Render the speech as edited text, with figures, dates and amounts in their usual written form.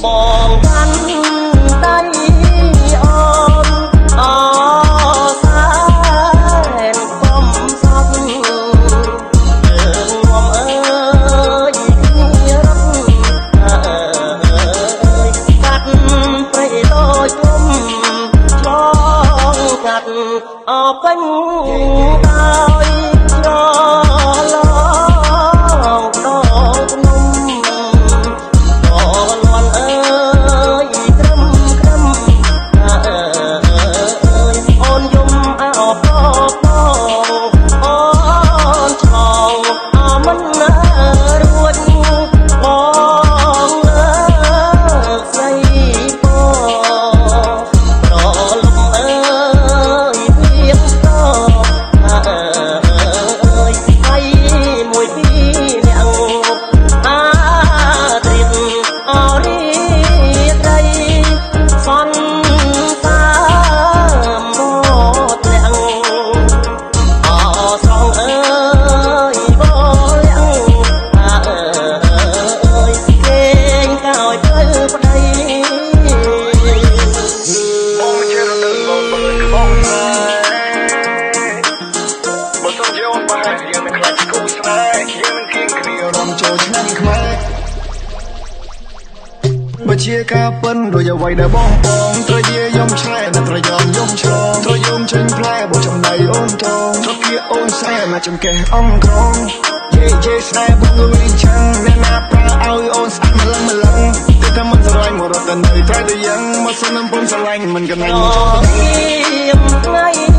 បងកាន់ដៃអូនអសានកំសត់យើងងំអើយគ្នារត់កាត់ព្រៃដូចគុំបងកាត់អពេញដោយស្រឡងដល់ភ្នំបងលន់អើយក្រឹមអូនយំអោបអូនឆ្លងអមិនរួចបងស្រីប្រលំអើយពីតហើយមួយពីអ្នកអាត្រៀតអរីត្រីសន្តាមមកទាំងអស្រងអើយបលាំងលេងកោយផ្លូវប្តីបងមិនចេះរត់ទៅបងបើបងបើសុំយកបេះយើងនឹងខ្លាចគូស្នេហ៍យើងនឹងគៀងគ្នារំចូលឆ្នាំខ្មែរបើជាការពិនដូចអ្វីដែលបងត្រូវយាយំឆ្លែនិងត្រូវយំឆ្លងត្រូវយំចេញផ្លែបើចំណៃអូនតងត្រូវគៀអូនសែមកចំកេះអំក្រងយេស្នេហ៍បងលួយចាំងអ្នកណាប្រើឲ្យអូនស្អាតម្លឹងតែតែមិនស្រឡាញ់មករត់តែនៅត្រៃតែយ៉ាងមកសុំនឹងពុំស្រឡាញ់មិនកណ្ដាញ់មកចូលថ្ងៃ